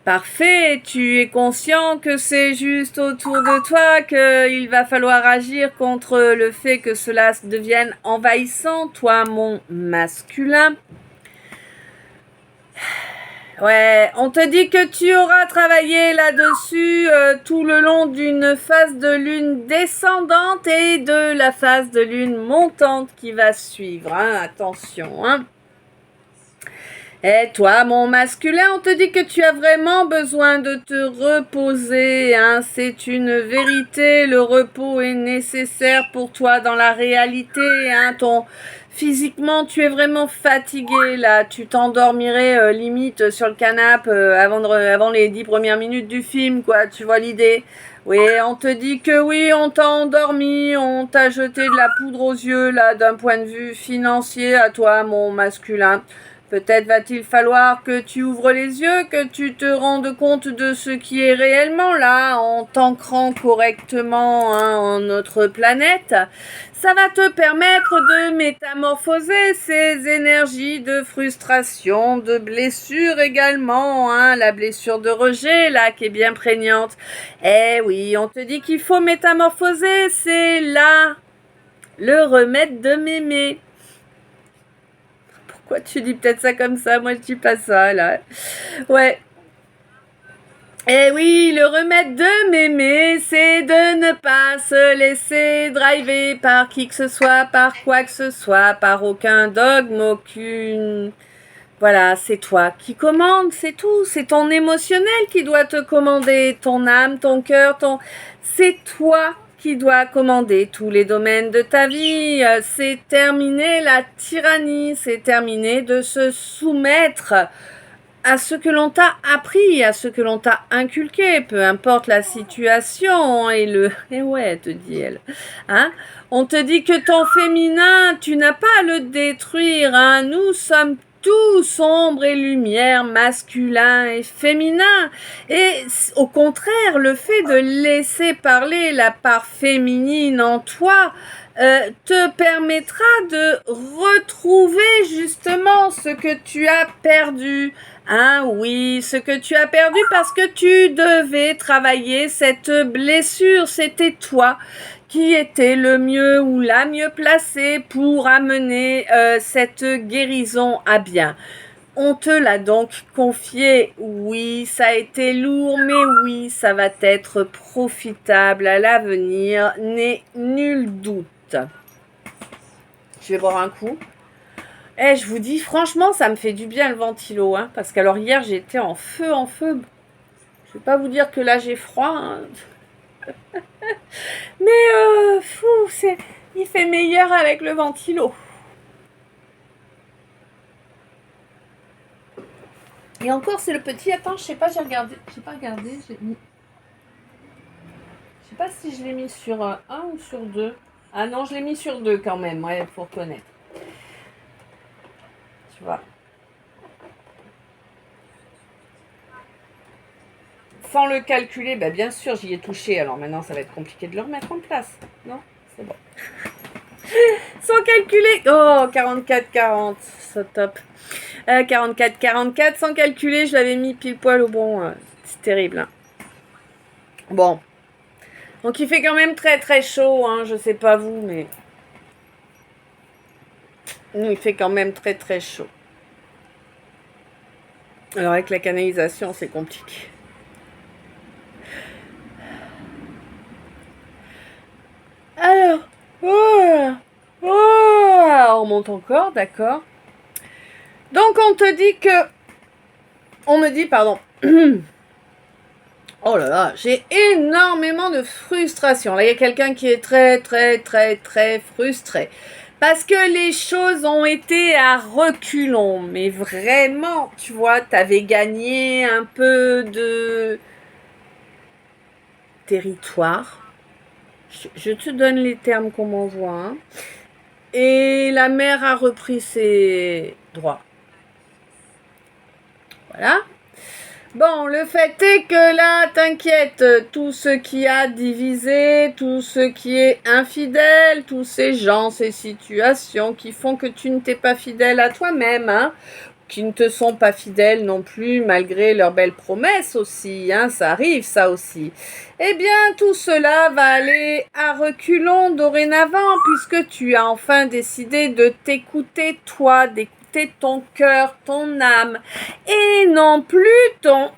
Parfait, tu es conscient que c'est juste autour de toi qu'il va falloir agir contre le fait que cela devienne envahissant, toi mon masculin. Ouais, on te dit que tu auras travaillé là-dessus tout le long d'une phase de lune descendante et de la phase de lune montante qui va suivre, hein, attention, hein. Et toi, mon masculin, on te dit que tu as vraiment besoin de te reposer, hein. C'est une vérité, le repos est nécessaire pour toi dans la réalité, hein. Physiquement, tu es vraiment fatigué, là. Tu t'endormirais limite sur le canapé avant les 10 premières minutes du film, quoi. Tu vois l'idée? Oui, on te dit que oui, on t'a endormi, on t'a jeté de la poudre aux yeux, là, d'un point de vue financier à toi, mon masculin. Peut-être va-t-il falloir que tu ouvres les yeux, que tu te rendes compte de ce qui est réellement là, en t'ancrant correctement, hein, en notre planète. Ça va te permettre de métamorphoser ces énergies de frustration, de blessure également, hein, la blessure de rejet là qui est bien prégnante. Eh oui, on te dit qu'il faut métamorphoser, c'est là le remède de mémé. Pourquoi tu dis peut-être ça comme ça? Moi, je dis pas ça, là. Ouais. Eh oui, le remède de mémé, c'est de ne pas se laisser driver par qui que ce soit, par quoi que ce soit, par aucun dogme, aucune... Voilà, c'est toi qui commande, c'est tout. C'est ton émotionnel qui doit te commander, ton âme, ton cœur, ton... C'est toi qui dois commander tous les domaines de ta vie. C'est terminé la tyrannie, c'est terminé de se soumettre à ce que l'on t'a appris, à ce que l'on t'a inculqué, peu importe la situation et le... Et ouais, te dit elle. Hein? On te dit que ton féminin, tu n'as pas à le détruire. Hein? Nous sommes tous ombre et lumière, masculin et féminin. Et au contraire, le fait de laisser parler la part féminine en toi te permettra de retrouver justement ce que tu as perdu. Hein, oui, ce que tu as perdu parce que tu devais travailler cette blessure. C'était toi qui était le mieux ou la mieux placée pour amener cette guérison à bien. On te l'a donc confié. Oui, ça a été lourd, mais oui, ça va être profitable à l'avenir. N'est nul doute. Je vais boire un coup. Eh, je vous dis, franchement, ça me fait du bien le ventilo, hein, parce qu'alors hier, j'étais en feu, en feu. Je vais pas vous dire que là, j'ai froid, hein. Mais, il fait meilleur avec le ventilo. Et encore, c'est le petit. Attends, je sais pas, j'ai regardé. J'ai pas regardé. Je sais pas si je l'ai mis sur 1 ou sur 2. Ah non, je l'ai mis sur 2 quand même, ouais, faut reconnaître. Tu vois. Sans le calculer, bah bien sûr, j'y ai touché. Alors maintenant, ça va être compliqué de le remettre en place. Non, c'est bon. Sans calculer. Oh, 44-40. C'est top. 44-44. Sans calculer, je l'avais mis pile poil au bon. C'est terrible. Hein. Bon. Donc il fait quand même très très chaud. Hein. Je sais pas vous, mais... Nous, il fait quand même très très chaud. Alors avec la canalisation, c'est compliqué. Alors, on monte encore, d'accord. Donc on te dit que... On me dit, pardon. Oh là là, j'ai énormément de frustration. Là, il y a quelqu'un qui est très très très très frustré. Parce que les choses ont été à reculons. Mais vraiment, tu vois, t'avais gagné un peu de territoire. Je te donne les termes qu'on m'envoie. Hein. Et la mère a repris ses droits. Voilà. Bon, le fait est que là, t'inquiète, tout ce qui a divisé, tout ce qui est infidèle, tous ces gens, ces situations qui font que tu ne t'es pas fidèle à toi-même, hein, qui ne te sont pas fidèles non plus, malgré leurs belles promesses aussi, hein, ça arrive, ça aussi. Eh bien, tout cela va aller à reculons dorénavant, puisque tu as enfin décidé de t'écouter toi, d'écouter ton cœur, ton âme, et non plus ton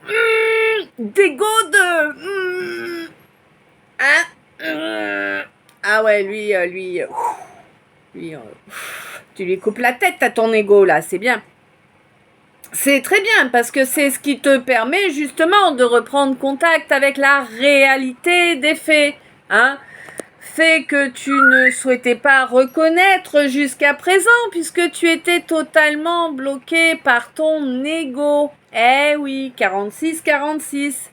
dégo de... hein, ah ouais, lui, tu lui coupes la tête à ton ego, là, c'est bien. C'est très bien, parce que c'est ce qui te permet, justement, de reprendre contact avec la réalité des faits, hein. Fait que tu ne souhaitais pas reconnaître jusqu'à présent, puisque tu étais totalement bloqué par ton ego. Eh oui, 46-46.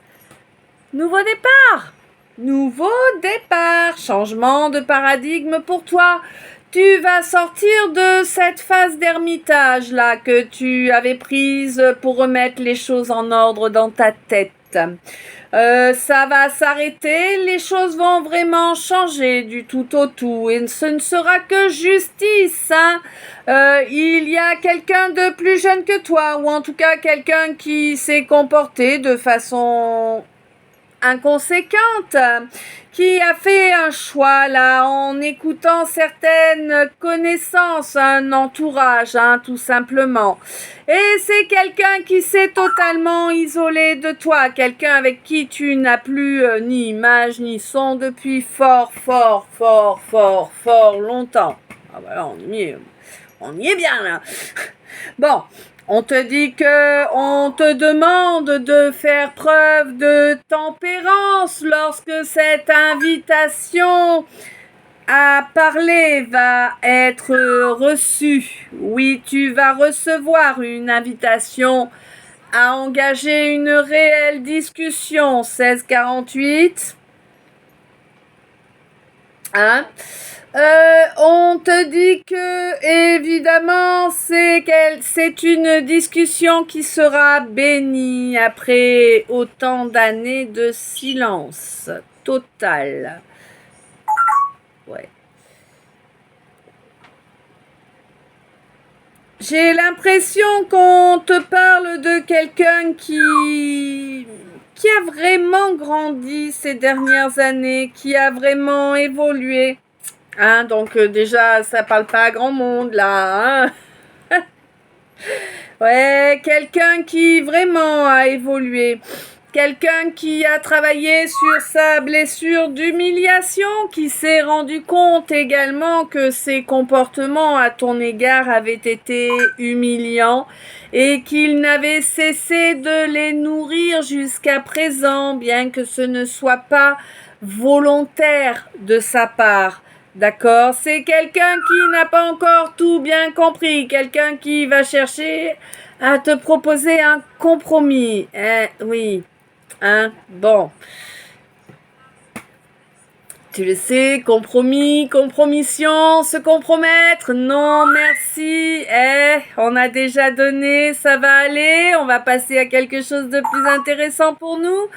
Nouveau départ. Nouveau départ. Changement de paradigme pour toi. Tu vas sortir de cette phase d'ermitage là que tu avais prise pour remettre les choses en ordre dans ta tête. Ça va s'arrêter, les choses vont vraiment changer du tout au tout et ce ne sera que justice. Hein. Il y a quelqu'un de plus jeune que toi ou en tout cas quelqu'un qui s'est comporté de façon inconséquente, qui a fait un choix là en écoutant certaines connaissances, un entourage, hein, tout simplement. Et c'est quelqu'un qui s'est totalement isolé de toi, quelqu'un avec qui tu n'as plus ni image ni son depuis fort longtemps. Ah bah là, on y est bien là. Bon. On te dit que on te demande de faire preuve de tempérance lorsque cette invitation à parler va être reçue. Oui, tu vas recevoir une invitation à engager une réelle discussion. 16-48. Hein? On te dit que évidemment c'est une discussion qui sera bénie après autant d'années de silence total. Ouais. J'ai l'impression qu'on te parle de quelqu'un qui a vraiment grandi ces dernières années, qui a vraiment évolué. Hein, donc déjà, ça parle pas à grand monde là. Hein. Ouais, quelqu'un qui vraiment a évolué. Quelqu'un qui a travaillé sur sa blessure d'humiliation, qui s'est rendu compte également que ses comportements à ton égard avaient été humiliants et qu'il n'avait cessé de les nourrir jusqu'à présent, bien que ce ne soit pas volontaire de sa part. D'accord, c'est quelqu'un qui n'a pas encore tout bien compris, quelqu'un qui va chercher à te proposer un compromis. Oui, hein, bon. Tu le sais, compromis, compromission, se compromettre, non merci, on a déjà donné, ça va aller, on va passer à quelque chose de plus intéressant pour nous.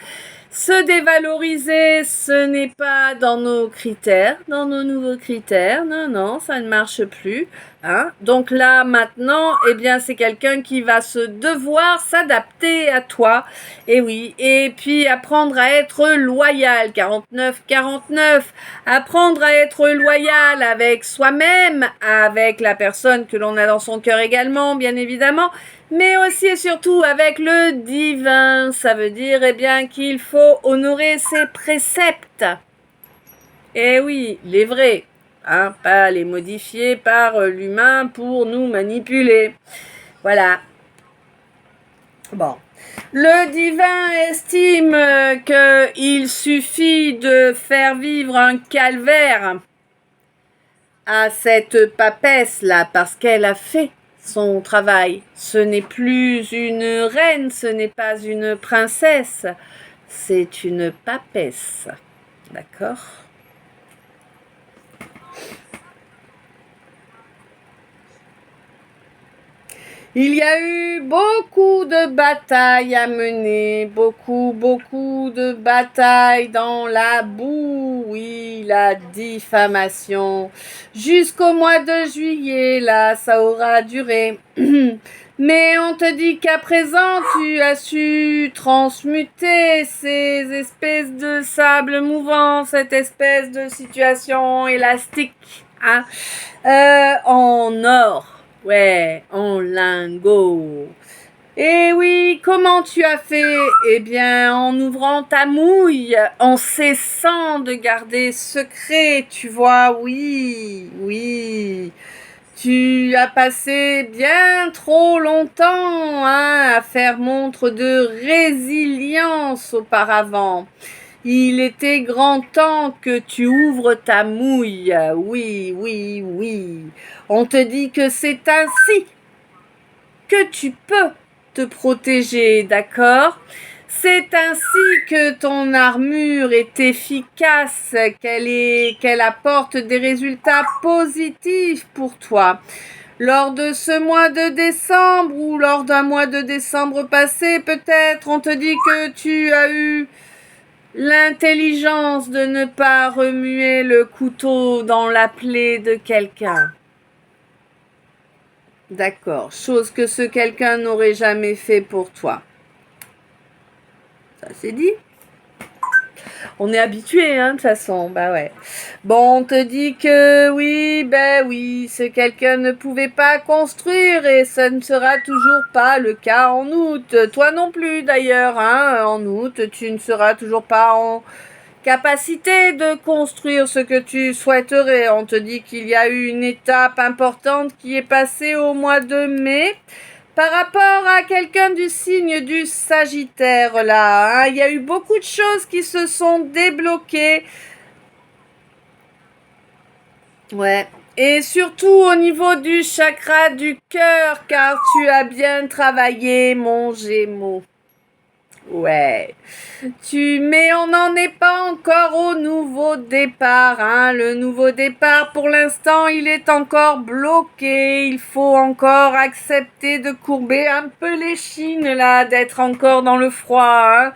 Se dévaloriser, ce n'est pas dans nos critères, dans nos nouveaux critères. Non, non, ça ne marche plus. Hein. Donc là, maintenant, eh bien, c'est quelqu'un qui va se devoir s'adapter à toi. Et oui, et puis apprendre à être loyal. 49. Apprendre à être loyal avec soi-même, avec la personne que l'on a dans son cœur également, bien évidemment, mais aussi et surtout avec le divin. Ça veut dire, eh bien, qu'il faut honorer ses préceptes. Eh oui, les vrais. Hein, pas les modifier par l'humain pour nous manipuler. Voilà. Bon. Le divin estime qu'il suffit de faire vivre un calvaire à cette papesse-là parce qu'elle a fait son travail. Ce n'est plus une reine, ce n'est pas une princesse, c'est une papesse. D'accord ? Il y a eu beaucoup de batailles à mener, beaucoup de batailles dans la boue, oui, la diffamation. Jusqu'au mois de juillet, là, ça aura duré. Mais on te dit qu'à présent, tu as su transmuter ces espèces de sable mouvant, cette espèce de situation élastique, hein, en or. Ouais, en lingot. Et oui, comment tu as fait? Eh bien, en ouvrant ta mouille, en cessant de garder secret, tu vois, oui. Tu as passé bien trop longtemps à faire montre de résilience auparavant. Il était grand temps que tu ouvres ta mouille. Oui. On te dit que c'est ainsi que tu peux te protéger, d'accord ? C'est ainsi que ton armure est efficace, qu'elle apporte des résultats positifs pour toi. Lors de ce mois de décembre ou lors d'un mois de décembre passé, peut-être, on te dit que tu as eu l'intelligence de ne pas remuer le couteau dans la plaie de quelqu'un. D'accord, chose que ce quelqu'un n'aurait jamais fait pour toi. Ça c'est dit. On est habitué, hein, de toute façon, bah ouais. Bon, on te dit que oui, ce quelqu'un ne pouvait pas construire et ça ne sera toujours pas le cas en août. Toi non plus d'ailleurs, hein, en août, tu ne seras toujours pas en capacité de construire ce que tu souhaiterais. On te dit qu'il y a eu une étape importante qui est passée au mois de mai. Par rapport à quelqu'un du signe du Sagittaire, là, hein, il y a eu beaucoup de choses qui se sont débloquées. Ouais. Et surtout au niveau du chakra du cœur, car tu as bien travaillé, mon Gémeaux. Ouais. Mais on n'en est pas encore au nouveau départ, hein. Le nouveau départ, pour l'instant, il est encore bloqué. Il faut encore accepter de courber un peu les chines, là, d'être encore dans le froid, hein.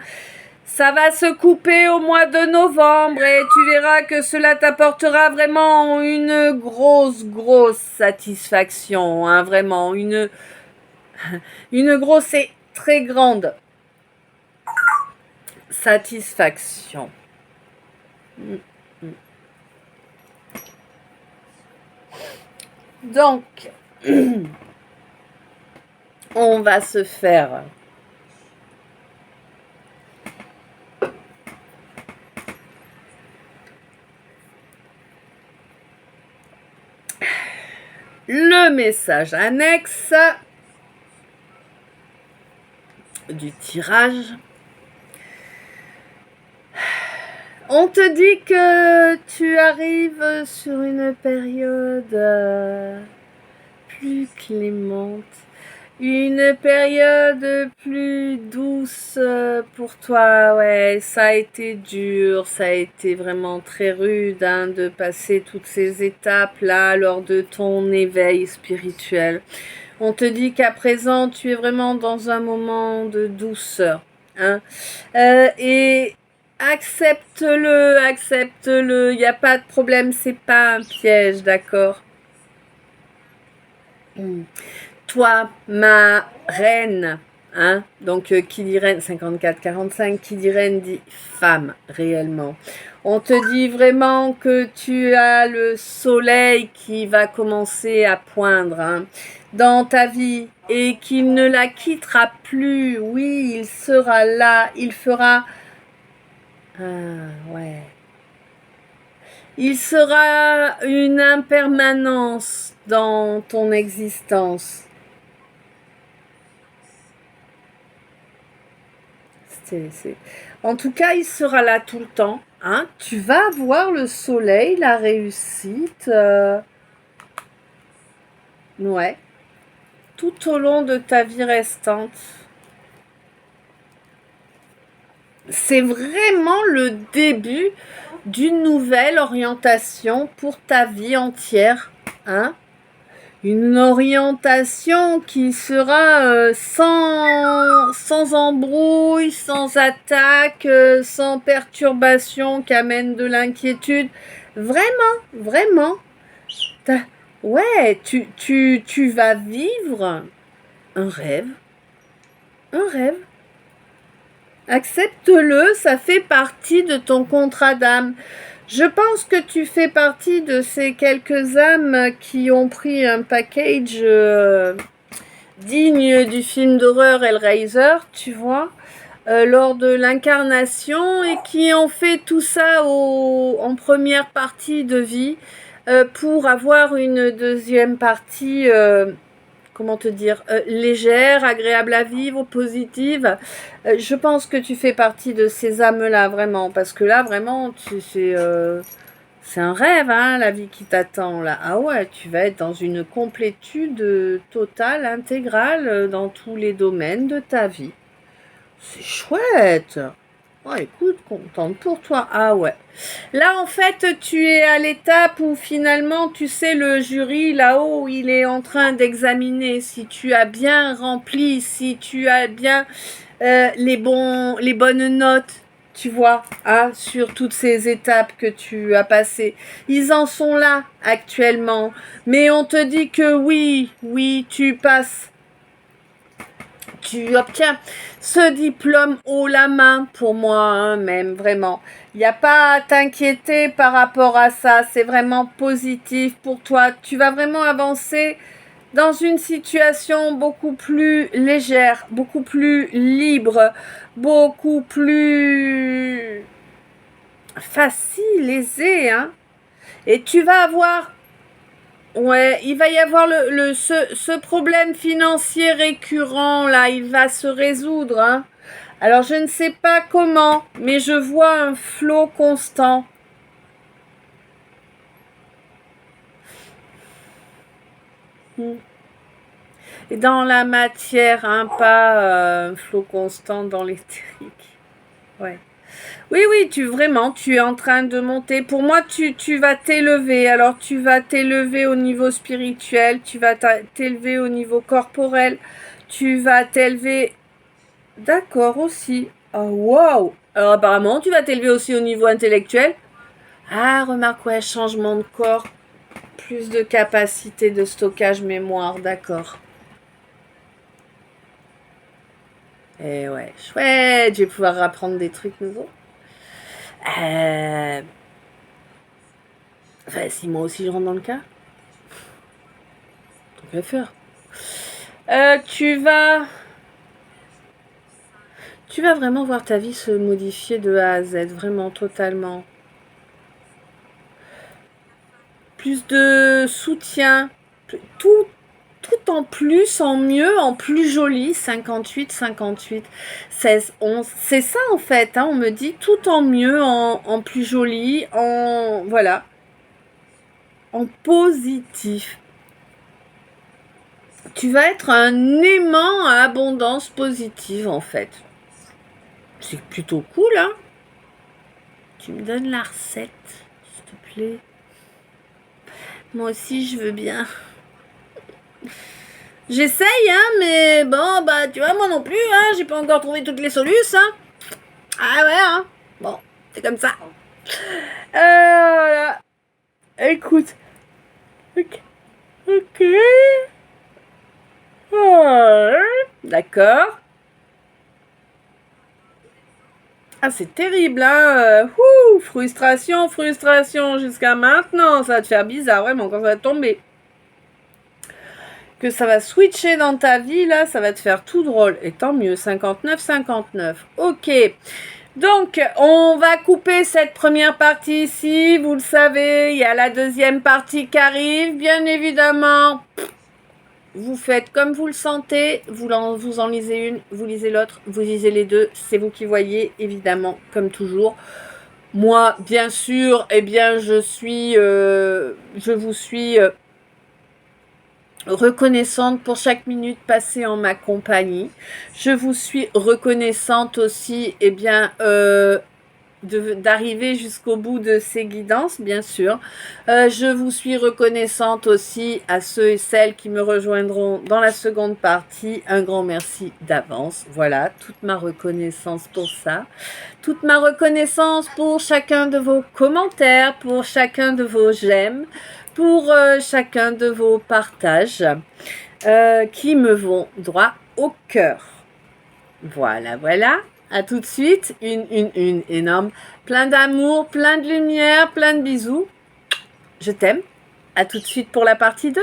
Ça va se couper au mois de novembre et tu verras que cela t'apportera vraiment une grosse satisfaction, hein, vraiment, une grosse et très grande satisfaction. Donc, on va se faire le message annexe du tirage. On te dit que tu arrives sur une période plus clémente, une période plus douce pour toi. Ouais, ça a été dur, ça a été vraiment très rude, hein, de passer toutes ces étapes-là lors de ton éveil spirituel. On te dit qu'à présent, tu es vraiment dans un moment de douceur, hein, et Accepte-le, accepte-le. Il n'y a pas de problème, c'est pas un piège, d'accord? Toi, ma reine, hein? Donc, qui dit reine, 54-45, qui dit reine dit femme, réellement. On te dit vraiment que tu as le soleil qui va commencer à poindre, hein, dans ta vie et qu'il ne la quittera plus. Oui, il sera là, il fera... Ah, ouais. Il sera une impermanence dans ton existence. En tout cas, il sera là tout le temps. Hein. Tu vas voir le soleil, la réussite. Ouais. Tout au long de ta vie restante. C'est vraiment le début d'une nouvelle orientation pour ta vie entière. Hein. Une orientation qui sera sans embrouille, sans attaque, sans perturbation qui amène de l'inquiétude. Vraiment, vraiment. Ouais, tu vas vivre un rêve. Un rêve. Accepte-le, ça fait partie de ton contrat d'âme. Je pense que tu fais partie de ces quelques âmes qui ont pris un package digne du film d'horreur Hellraiser, tu vois, lors de l'incarnation et qui ont fait tout ça en première partie de vie pour avoir une deuxième partie, comment te dire, légère, agréable à vivre, positive. Je pense que tu fais partie de ces âmes-là, vraiment, parce que là, vraiment, c'est un rêve, hein, la vie qui t'attend, là. Ah ouais, tu vas être dans une complétude totale, intégrale, dans tous les domaines de ta vie. C'est chouette. Oh, écoute, contente pour toi. Ah ouais. Là, en fait, tu es à l'étape où finalement, tu sais, le jury là-haut, il est en train d'examiner si tu as bien rempli, si tu as bien les bonnes notes, tu vois, hein, sur toutes ces étapes que tu as passées. Ils en sont là actuellement. Mais on te dit que oui, tu passes. Tu obtiens ce diplôme haut la main pour moi, hein, même vraiment. Il n'y a pas à t'inquiéter par rapport à ça. C'est vraiment positif pour toi. Tu vas vraiment avancer dans une situation beaucoup plus légère, beaucoup plus libre, beaucoup plus facile, aisée, hein. Et tu vas avoir... Ouais, il va y avoir ce problème financier récurrent, là, il va se résoudre, hein. Alors, je ne sais pas comment, mais je vois un flot constant. Et dans la matière, hein, pas un flot constant dans l'éthérique. Ouais. Oui, vraiment, tu es en train de monter. Pour moi, tu vas t'élever. Alors, tu vas t'élever au niveau spirituel, tu vas t'élever au niveau corporel, tu vas t'élever... D'accord, aussi. Oh, wow. Alors, apparemment, tu vas t'élever aussi au niveau intellectuel. Ah, remarque, ouais, changement de corps, plus de capacité de stockage mémoire, d'accord. Et ouais, chouette, je vais pouvoir apprendre des trucs nouveaux. Enfin, si moi aussi je rentre dans le cas. Tant qu'à faire. Tu vas vraiment voir ta vie se modifier de A à Z, vraiment totalement. Plus de soutien, tout en plus, en mieux, en plus joli, 58, 16, 11. C'est ça en fait, hein, on me dit tout en mieux, en plus joli, en... Voilà. En positif. Tu vas être un aimant à abondance positive en fait. C'est plutôt cool, hein. Tu me donnes la recette, s'il te plaît. Moi aussi, je veux bien. J'essaye, hein, mais bon, bah, tu vois, moi non plus, hein, j'ai pas encore trouvé toutes les solutions, hein. Ah ouais, hein. Bon, c'est comme ça. Voilà. Écoute. Ok. Ok. Ouais. D'accord. Ah, c'est terrible, hein. Frustration, frustration jusqu'à maintenant. Ça va te faire bizarre, vraiment, quand ça va tomber. Que ça va switcher dans ta vie, là, ça va te faire tout drôle. Et tant mieux, 59, 59. Ok. Donc, on va couper cette première partie ici. Vous le savez, il y a la deuxième partie qui arrive, bien évidemment. Vous faites comme vous le sentez, vous en lisez une, vous lisez l'autre, vous lisez les deux, c'est vous qui voyez, évidemment, comme toujours. Moi, bien sûr, eh bien, je vous suis reconnaissante pour chaque minute passée en ma compagnie. Je vous suis reconnaissante aussi, eh bien, d'arriver jusqu'au bout de ces guidances, bien sûr. Je vous suis reconnaissante aussi à ceux et celles qui me rejoindront dans la seconde partie. Un grand merci d'avance. Voilà, toute ma reconnaissance pour ça. Toute ma reconnaissance pour chacun de vos commentaires, pour chacun de vos j'aime, pour chacun de vos partages qui me vont droit au cœur. Voilà, voilà. À tout de suite. Une énorme. Plein d'amour, plein de lumière, plein de bisous. Je t'aime. À tout de suite pour la partie 2.